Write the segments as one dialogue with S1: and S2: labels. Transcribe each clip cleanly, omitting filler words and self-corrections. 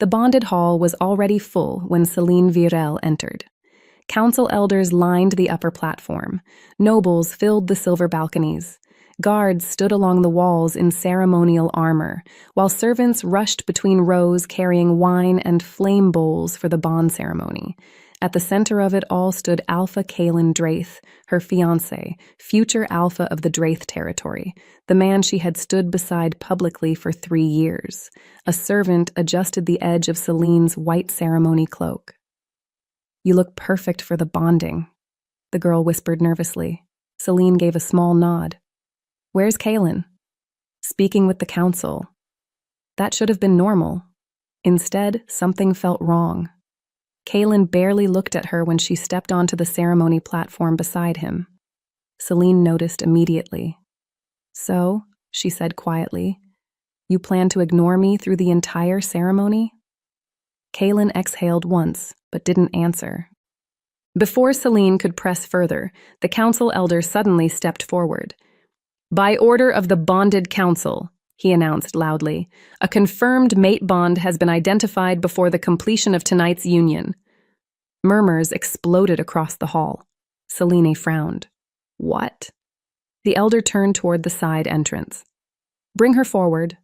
S1: The bonded hall was already full when Céline Virel entered. Council elders lined the upper platform. Nobles filled the silver balconies. Guards stood along the walls in ceremonial armor, while servants rushed between rows carrying wine and flame bowls for the bond ceremony. At the center of it all stood Alpha Kaelin Draith, her fiancé, future Alpha of the Draith territory, the man she had stood beside publicly for 3 years. A servant adjusted the edge of Céline's white ceremony cloak. "You look perfect for the bonding," the girl whispered nervously. Céline gave a small nod. "Where's Kaelin?" "Speaking with the council." That should have been normal. Instead, something felt wrong. Kaelin barely looked at her when she stepped onto the ceremony platform beside him. Céline noticed immediately. "So," she said quietly, "you plan to ignore me through the entire ceremony?" Kaelin exhaled once, but didn't answer. Before Céline could press further, the council elder suddenly stepped forward. "By order of the bonded council," he announced loudly, "a confirmed mate bond has been identified before the completion of tonight's union." Murmurs exploded across the hall. Céline frowned. "What?" The elder turned toward the side entrance. "Bring her forward."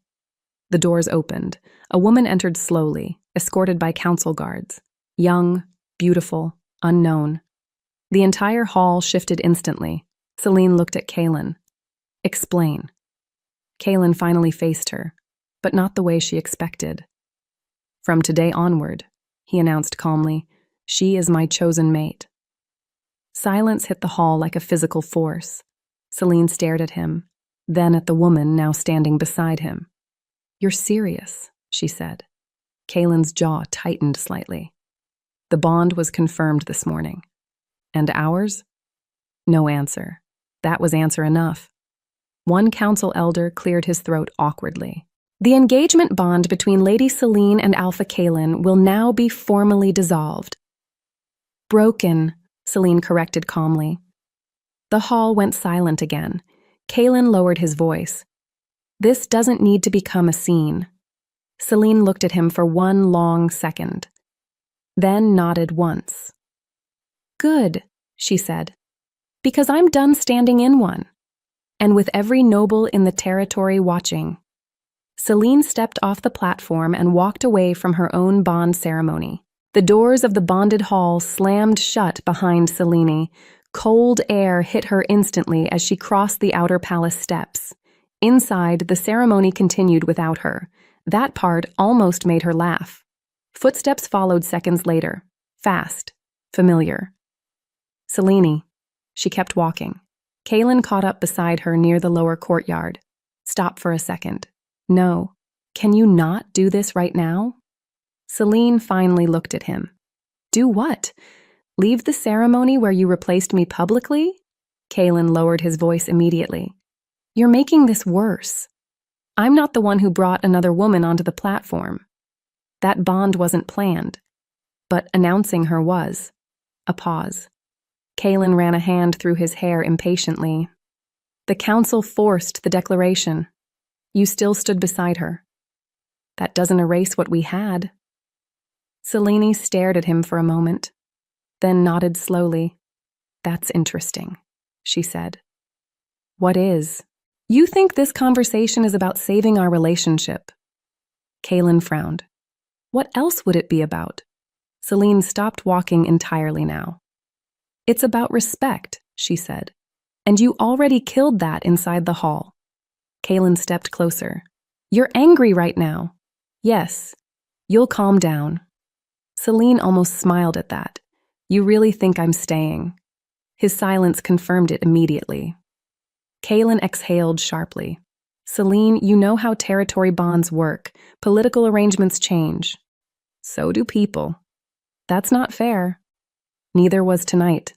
S1: The doors opened. A woman entered slowly, escorted by council guards. Young, beautiful, unknown. The entire hall shifted instantly. Céline looked at Kaelin. "Explain." Kaelin finally faced her, but not the way she expected. "From today onward," he announced calmly, "she is my chosen mate." Silence hit the hall like a physical force. Céline stared at him, then at the woman now standing beside him. "You're serious," she said. Kaelin's jaw tightened slightly. "The bond was confirmed this morning." "And ours?" No answer. That was answer enough. One council elder cleared his throat awkwardly. "The engagement bond between Lady Céline and Alpha Kaelin will now be formally dissolved." "Broken," Céline corrected calmly. The hall went silent again. Kaelin lowered his voice. "This doesn't need to become a scene." Céline looked at him for one long second, then nodded once. "Good," she said, "because I'm done standing in one. And with every noble in the territory watching." Céline stepped off the platform and walked away from her own bond ceremony. The doors of the bonded hall slammed shut behind Céline. Cold air hit her instantly as she crossed the outer palace steps. Inside, the ceremony continued without her. That part almost made her laugh. Footsteps followed seconds later. Fast. Familiar. "Céline." She kept walking. Kaelin caught up beside her near the lower courtyard. "Stop for a second." "No. Can you not do this right now?" Céline finally looked at him. "Do what? Leave the ceremony where you replaced me publicly?" Kaelin lowered his voice immediately. "You're making this worse. I'm not the one who brought another woman onto the platform. That bond wasn't planned, but announcing her was." A pause. Kaelin ran a hand through his hair impatiently. "The council forced the declaration. You still stood beside her. That doesn't erase what we had." Céline stared at him for a moment, then nodded slowly. "That's interesting," she said. "What is?" "You think this conversation is about saving our relationship." Kaelin frowned. "What else would it be about?" Céline stopped walking entirely now. "It's about respect," she said. "And you already killed that inside the hall." Kaelin stepped closer. "You're angry right now." "Yes. You'll calm down." Céline almost smiled at that. "You really think I'm staying?" His silence confirmed it immediately. Kaelin exhaled sharply. "Céline, you know how territory bonds work. Political arrangements change. So do people. That's not fair." Neither was tonight.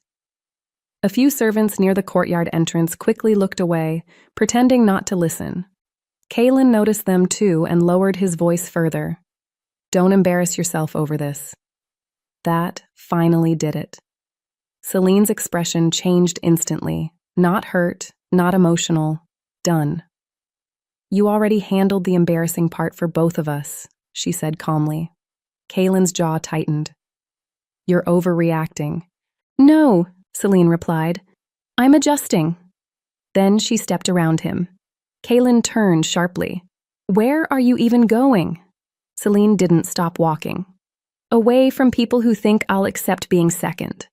S1: A few servants near the courtyard entrance quickly looked away, pretending not to listen. Kaelin noticed them too and lowered his voice further. "Don't embarrass yourself over this." That finally did it. Céline's expression changed instantly. Not hurt, not emotional. Done. "You already handled the embarrassing part for both of us," she said calmly. Kaylin's jaw tightened. You're overreacting. No, Celine replied. I'm adjusting. Then she stepped around him. Kaylin turned sharply. Where are you even going? Celine didn't stop walking. Away from people who think I'll accept being second.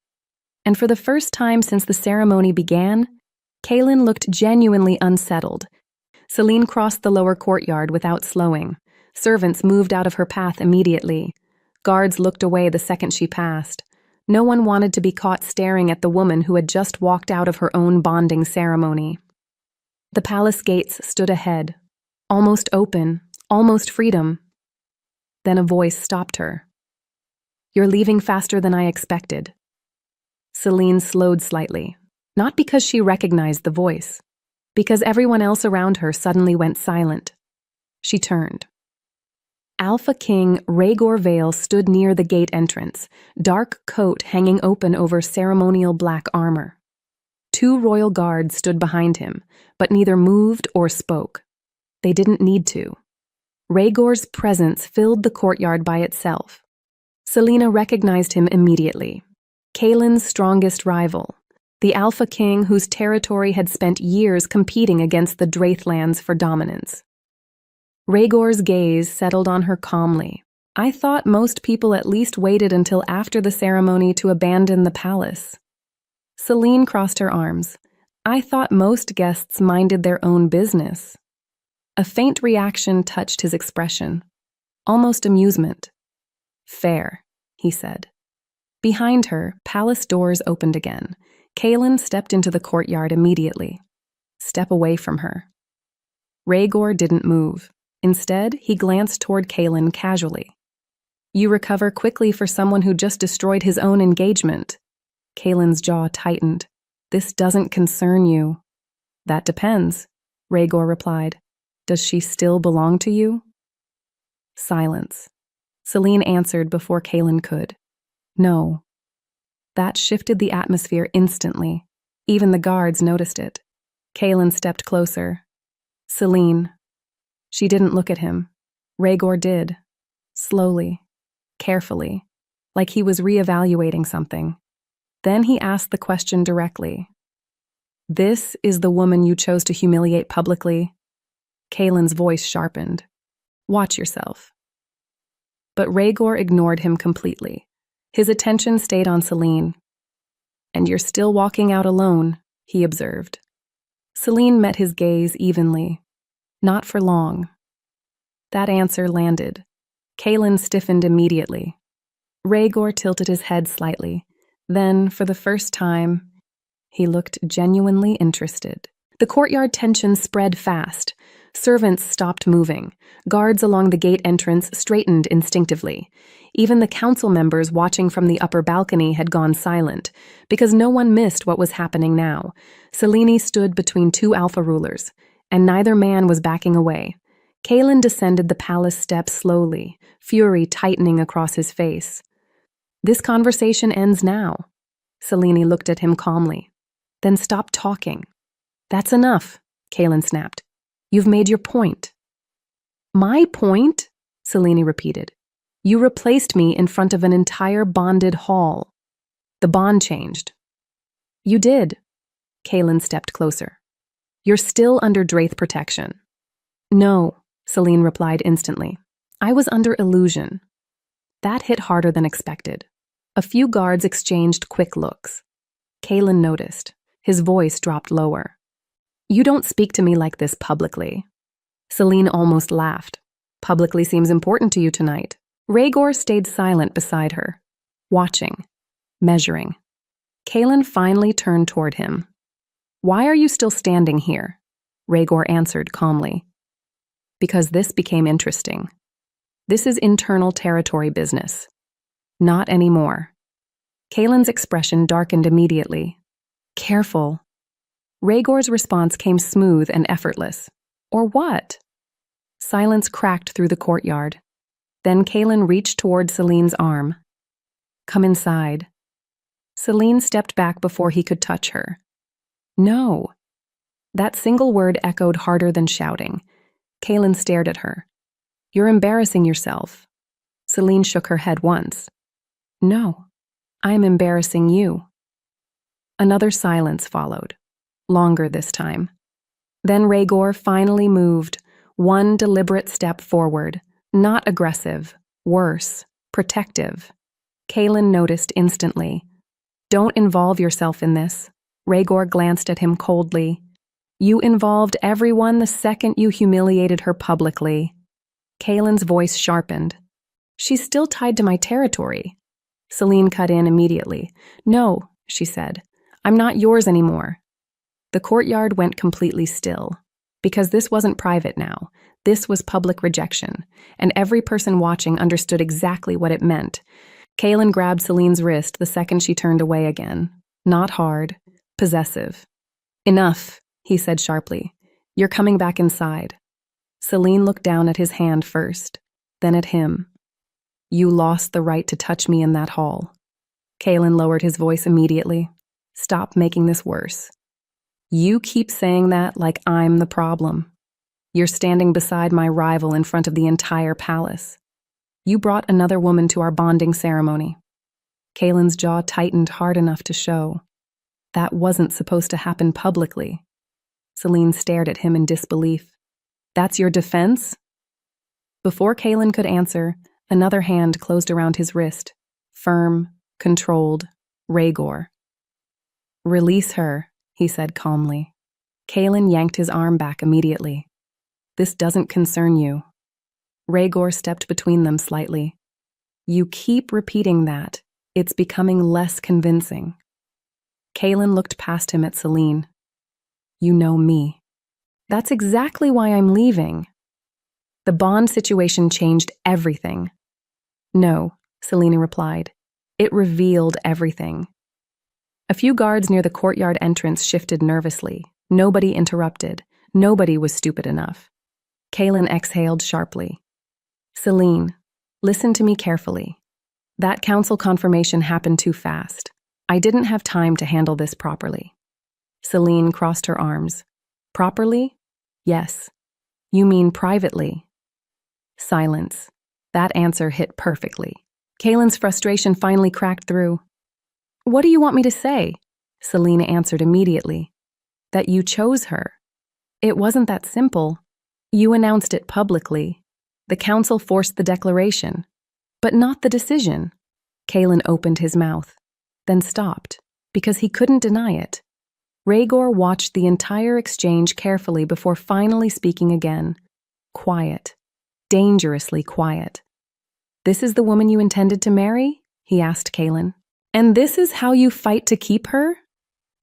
S1: And for the first time since the ceremony began, Kaylin looked genuinely unsettled. Celine crossed the lower courtyard without slowing. Servants moved out of her path immediately. Guards looked away the second she passed. No one wanted to be caught staring at the woman who had just walked out of her own bonding ceremony. The palace gates stood ahead, almost open, almost freedom. Then a voice stopped her. You're leaving faster than I expected. Celine slowed slightly, not because she recognized the voice, because everyone else around her suddenly went silent. She turned. Alpha King Rhaegor Vale stood near the gate entrance, dark coat hanging open over ceremonial black armor. 2 royal guards stood behind him, but neither moved or spoke. They didn't need to. Rhaegor's presence filled the courtyard by itself. Selena recognized him immediately. Kaylin's strongest rival, the Alpha King whose territory had spent years competing against the Draithlands for dominance. Rhaegor's gaze settled on her calmly. I thought most people at least waited until after the ceremony to abandon the palace. Celine crossed her arms. I thought most guests minded their own business. A faint reaction touched his expression, almost amusement. Fair, he said. Behind her, palace doors opened again. Kaylin stepped into the courtyard immediately. Step away from her. Rhaegor didn't move. Instead, he glanced toward Kaylin casually. You recover quickly for someone who just destroyed his own engagement. Kaylin's jaw tightened. This doesn't concern you. That depends, Rhaegor replied. Does she still belong to you? Silence. Celine answered before Kaylin could. No. That shifted the atmosphere instantly. Even the guards noticed it. Kaylin stepped closer. Celine. She didn't look at him. Rhaegor did. Slowly. Carefully. Like he was reevaluating something. Then he asked the question directly. This is the woman you chose to humiliate publicly? Kaylin's voice sharpened. Watch yourself. But Rhaegor ignored him completely. His attention stayed on Celine. And you're still walking out alone, he observed. Celine met his gaze evenly. Not for long. That answer landed. Kaylin stiffened immediately. Rhaegor tilted his head slightly. Then, for the first time, he looked genuinely interested. The courtyard tension spread fast. Servants stopped moving. Guards along the gate entrance straightened instinctively. Even the council members watching from the upper balcony had gone silent, because no one missed what was happening now. Selene stood between 2 alpha rulers, and neither man was backing away. Kaylin descended the palace steps slowly, fury tightening across his face. This conversation ends now. Selene looked at him calmly. Then stop talking. That's enough, Kaylin snapped. You've made your point. My point? Selene repeated. You replaced me in front of an entire bonded hall. The bond changed. You did. Kaylin stepped closer. You're still under Draith protection. No, Selene replied instantly. I was under illusion. That hit harder than expected. A few guards exchanged quick looks. Kaylin noticed. His voice dropped lower. You don't speak to me like this publicly. Selene almost laughed. Publicly seems important to you tonight. Rhaegor stayed silent beside her, watching, measuring. Kaylin finally turned toward him. Why are you still standing here? Rhaegor answered calmly. Because this became interesting. This is internal territory business. Not anymore. Kaylin's expression darkened immediately. Careful. Rhaegor's response came smooth and effortless. Or what? Silence cracked through the courtyard. Then Kaylin reached toward Selene's arm. Come inside. Selene stepped back before he could touch her. No. That single word echoed harder than shouting. Kaylin stared at her. You're embarrassing yourself. Celine shook her head once. No, I am embarrassing you. Another silence followed, longer this time. Then Rhaegor finally moved, one deliberate step forward, not aggressive, worse, protective. Kaelin noticed instantly. Don't involve yourself in this. Rhaegor glanced at him coldly. You involved everyone the second you humiliated her publicly. Kaelin's voice sharpened. She's still tied to my territory. Celine cut in immediately. No, she said. I'm not yours anymore. The courtyard went completely still. Because this wasn't private now. This was public rejection, and every person watching understood exactly what it meant. Kaelin grabbed Celine's wrist the second she turned away again. Not hard, possessive. Enough, he said sharply. You're coming back inside. Celine looked down at his hand first, then at him. You lost the right to touch me in that hall. Kaelin lowered his voice immediately. Stop making this worse. You keep saying that like I'm the problem. You're standing beside my rival in front of the entire palace. You brought another woman to our bonding ceremony. Kaelin's jaw tightened hard enough to show. That wasn't supposed to happen publicly. Celine stared at him in disbelief. That's your defense? Before Kaelin could answer, another hand closed around his wrist. Firm, controlled, Rhaegor. Release her, he said calmly. Kaelin yanked his arm back immediately. This doesn't concern you. Rhaegor stepped between them slightly. You keep repeating that. It's becoming less convincing. Kaelin looked past him at Celine. You know me. That's exactly why I'm leaving. The bond situation changed everything. No, Selena replied. It revealed everything. A few guards near the courtyard entrance shifted nervously. Nobody interrupted. Nobody was stupid enough. Kaelin exhaled sharply. Celine, listen to me carefully. That council confirmation happened too fast. I didn't have time to handle this properly. Celine crossed her arms. Properly? Yes. You mean privately? Silence. That answer hit perfectly. Kaelin's frustration finally cracked through. What do you want me to say? Selena answered immediately. That you chose her. It wasn't that simple. You announced it publicly. The council forced the declaration, but not the decision. Kaelin opened his mouth, then stopped, because he couldn't deny it. Rhaegor watched the entire exchange carefully before finally speaking again. Quiet. Dangerously quiet. This is the woman you intended to marry? He asked Kaelin. And this is how you fight to keep her?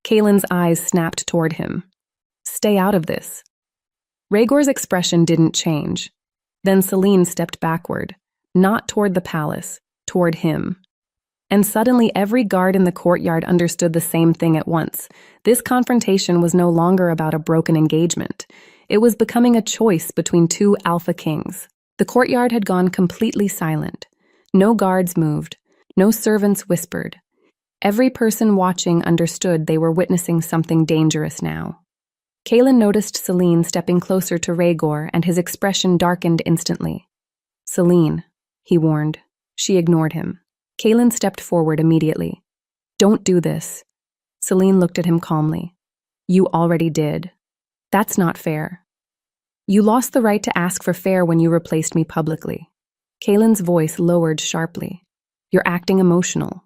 S1: Kaelin's eyes snapped toward him. Stay out of this. Rhaegor's expression didn't change. Then Celine stepped backward, not toward the palace, toward him. And suddenly every guard in the courtyard understood the same thing at once. This confrontation was no longer about a broken engagement. It was becoming a choice between two alpha kings. The courtyard had gone completely silent. No guards moved. No servants whispered. Every person watching understood they were witnessing something dangerous now. Kaelin noticed Celine stepping closer to Rhaegor, and his expression darkened instantly. Celine, he warned. She ignored him. Kaelin stepped forward immediately. Don't do this. Celine looked at him calmly. You already did. That's not fair. You lost the right to ask for fair when you replaced me publicly. Kaelin's voice lowered sharply. You're acting emotional.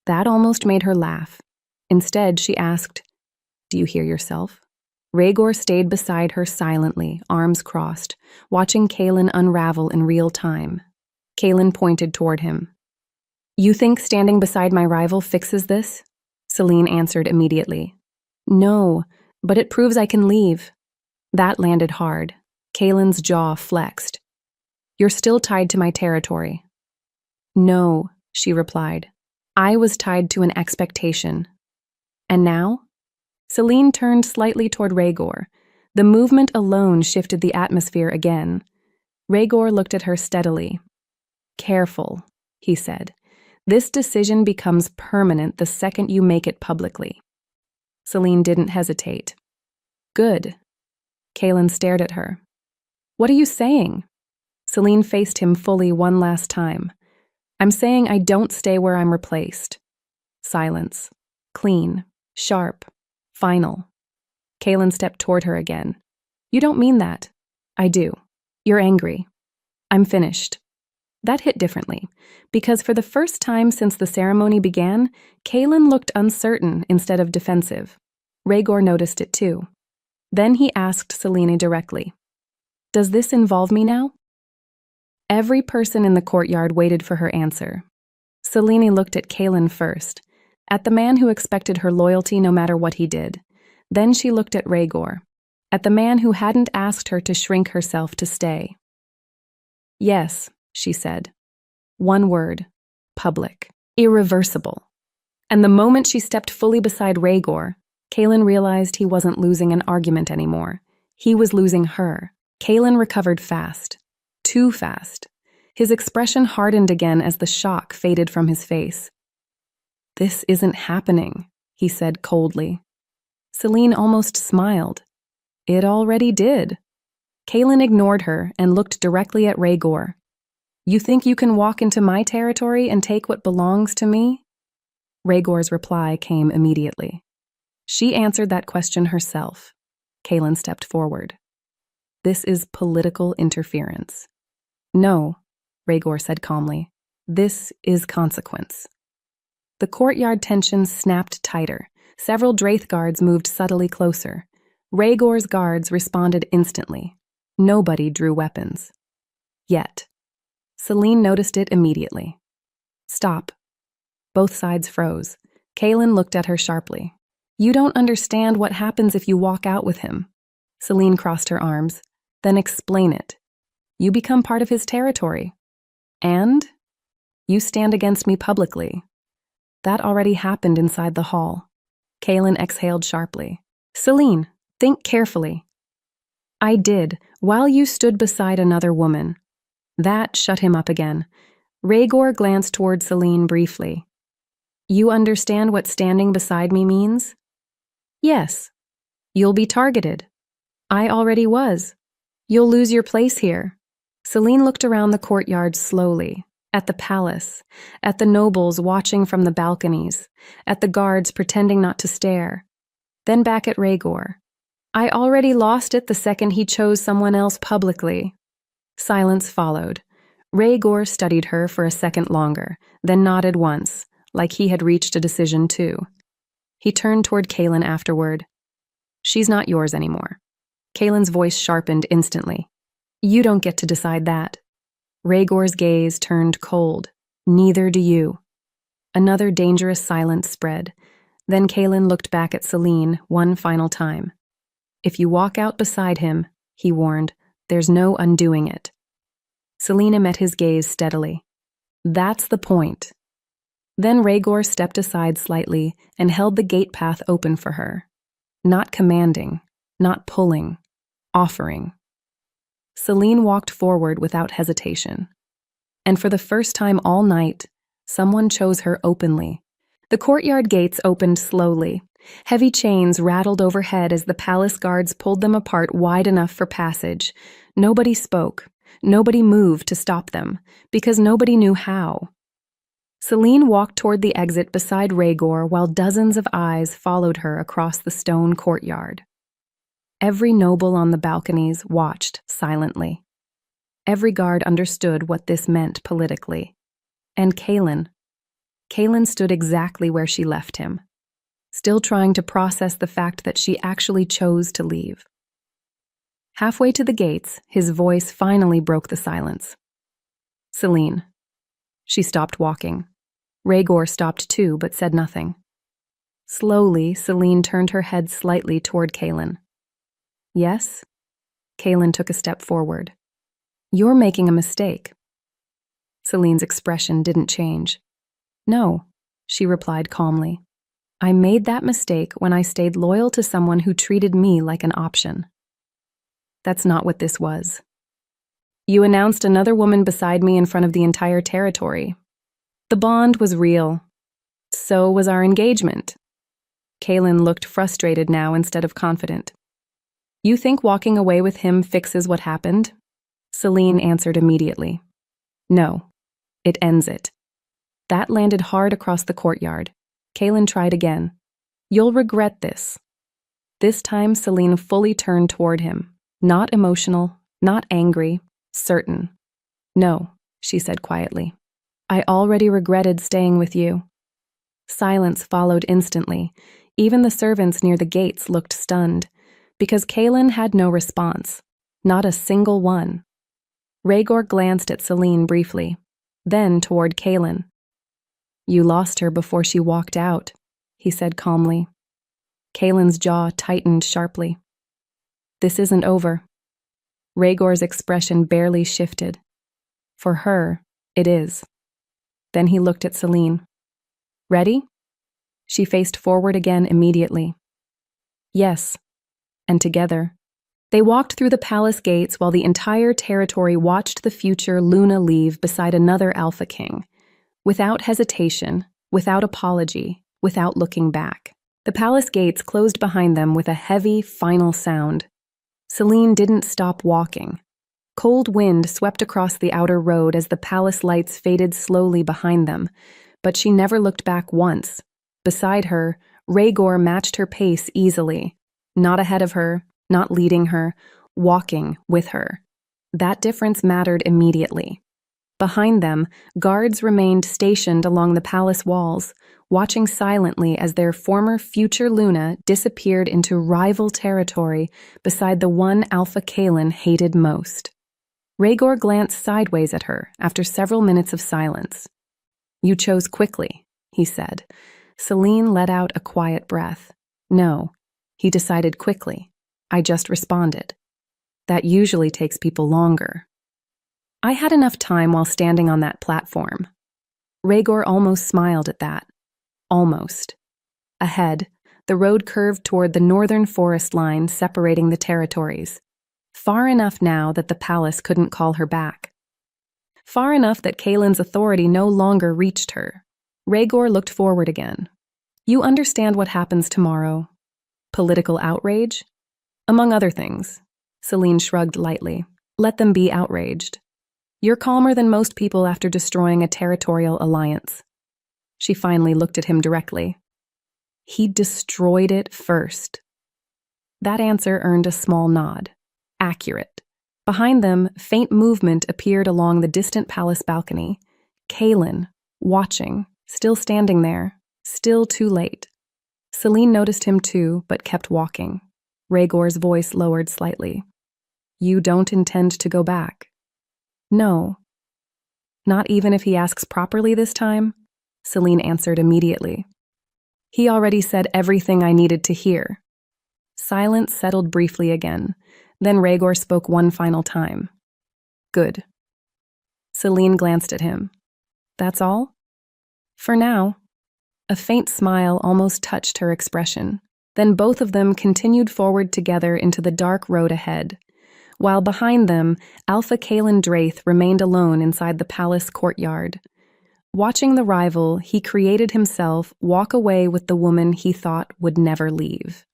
S1: That almost made her laugh. Instead, she asked, Do you hear yourself? Rhaegor stayed beside her silently, arms crossed, watching Kaelin unravel in real time. Kaelin pointed toward him. You think standing beside my rival fixes this? Celine answered immediately. No, but it proves I can leave. That landed hard. Kaelin's jaw flexed. You're still tied to my territory. No, she replied. I was tied to an expectation. And now? Celine turned slightly toward Rhaegor. The movement alone shifted the atmosphere again. Rhaegor looked at her steadily. Careful, he said. This decision becomes permanent the second you make it publicly. Celine didn't hesitate. Good. Kaelin stared at her. What are you saying? Celine faced him fully one last time. I'm saying I don't stay where I'm replaced. Silence. Clean. Sharp. Final. Kaylin stepped toward her again. You don't mean that. I do. You're angry. I'm finished. That hit differently, because for the first time since the ceremony began, Kaylin looked uncertain instead of defensive. Rhaegor noticed it too. Then he asked Selene directly, "Does this involve me now?" Every person in the courtyard waited for her answer. Selene looked at Kaylin first, at the man who expected her loyalty no matter what he did. Then she looked at Rhaegor, at the man who hadn't asked her to shrink herself to stay. "Yes," she said. One word. Public. Irreversible. And the moment she stepped fully beside Rhaegor, Kaylin realized he wasn't losing an argument anymore. He was losing her. Kaylin recovered fast. Too fast. His expression hardened again as the shock faded from his face. "This isn't happening," he said coldly. Selene almost smiled. It already did. Kaylin ignored her and looked directly at Rhaegor. "You think you can walk into my territory and take what belongs to me?" Rhaegor's reply came immediately. She answered that question herself. Kaylin stepped forward. "This is political interference." "No," Rhaegor said calmly. "This is consequence." The courtyard tension snapped tighter. Several Draith guards moved subtly closer. Rhaegor's guards responded instantly. Nobody drew weapons. Yet. Selene noticed it immediately. "Stop." Both sides froze. Kaylin looked at her sharply. "You don't understand what happens if you walk out with him." Selene crossed her arms. "Then explain it. You become part of his territory. And you stand against me publicly." That already happened inside the hall. Kaylin exhaled sharply. "Selene, think carefully." "I did, while you stood beside another woman." That shut him up again. Rhaegor glanced toward Selene briefly. "You understand what standing beside me means?" "Yes." "You'll be targeted." "I already was." "You'll lose your place here." Selene looked around the courtyard slowly, at the palace, at the nobles watching from the balconies, at the guards pretending not to stare, then back at Rhaegor. "I already lost it the second he chose someone else publicly." Silence followed. Rhaegor studied her for a second longer, then nodded once, like he had reached a decision too. He turned toward Kaylin afterward. "She's not yours anymore." Kaylin's voice sharpened instantly. "You don't get to decide that." Rhaegor's gaze turned cold. "Neither do you." Another dangerous silence spread. Then Kaylin looked back at Selene one final time. "If you walk out beside him," he warned, "there's no undoing it." Selene met his gaze steadily. "That's the point." Then Rhaegor stepped aside slightly and held the gate path open for her. Not commanding, not pulling, offering. Selene walked forward without hesitation. And for the first time all night, someone chose her openly. The courtyard gates opened slowly. Heavy chains rattled overhead as the palace guards pulled them apart wide enough for passage. Nobody spoke. Nobody moved to stop them, because nobody knew how. Selene walked toward the exit beside Rhaegor while dozens of eyes followed her across the stone courtyard. Every noble on the balconies watched silently. Every guard understood what this meant politically. And Kaylin stood exactly where she left him, still trying to process the fact that she actually chose to leave. Halfway to the gates, his voice finally broke the silence. "Selene." She stopped walking. Rhaegor stopped too, but said nothing. Slowly, Selene turned her head slightly toward Kaylin. "Yes?" Kaylin took a step forward. "You're making a mistake." Selene's expression didn't change. "No," she replied calmly. "I made that mistake when I stayed loyal to someone who treated me like an option." That's not what this was. "You announced another woman beside me in front of the entire territory. The bond was real. So was our engagement." Kaylin looked frustrated now instead of confident. "You think walking away with him fixes what happened?" Selene answered immediately. "No, it ends it." That landed hard across the courtyard. Kaelin tried again. "You'll regret this." This time, Celine fully turned toward him. Not emotional, not angry, certain. "No," she said quietly. "I already regretted staying with you." Silence followed instantly. Even the servants near the gates looked stunned, because Kaelin had no response. Not a single one. Rhaegor glanced at Celine briefly, then toward Kaelin. "You lost her before she walked out," he said calmly. Kaelin's jaw tightened sharply. "This isn't over." Rhaegor's expression barely shifted. "For her, it is." Then he looked at Celine. "Ready?" She faced forward again immediately. "Yes." And together, they walked through the palace gates while the entire territory watched the future Luna leave beside another Alpha King, without hesitation, without apology, without looking back. The palace gates closed behind them with a heavy, final sound. Celine didn't stop walking. Cold wind swept across the outer road as the palace lights faded slowly behind them, but she never looked back once. Beside her, Rhaegor matched her pace easily. Not ahead of her, not leading her, walking with her. That difference mattered immediately. Behind them, guards remained stationed along the palace walls, watching silently as their former future Luna disappeared into rival territory beside the one Alpha Kaelin hated most. Rhaegor glanced sideways at her after several minutes of silence. "You chose quickly," he said. Celine let out a quiet breath. "No," he decided quickly. "I just responded. That usually takes people longer." "I had enough time while standing on that platform." Rhaegor almost smiled at that. Almost. Ahead, the road curved toward the northern forest line separating the territories. Far enough now that the palace couldn't call her back. Far enough that Kaelin's authority no longer reached her. Rhaegor looked forward again. "You understand what happens tomorrow. Political outrage? Among other things." Celine shrugged lightly. "Let them be outraged. You're calmer than most people after destroying a territorial alliance." She finally looked at him directly. "He destroyed it first." That answer earned a small nod. Accurate. Behind them, faint movement appeared along the distant palace balcony. Kaelin, watching, still standing there, still too late. Celine noticed him too, but kept walking. Rhaegor's voice lowered slightly. "You don't intend to go back?" "No." "Not even if he asks properly this time?" Celine answered immediately. "He already said everything I needed to hear." Silence settled briefly again. Then Rhaegor spoke one final time. "Good." Celine glanced at him. "That's all?" "For now." A faint smile almost touched her expression. Then both of them continued forward together into the dark road ahead. While behind them, Alpha Kaelin Draith remained alone inside the palace courtyard. Watching the rival, he created himself walk away with the woman he thought would never leave.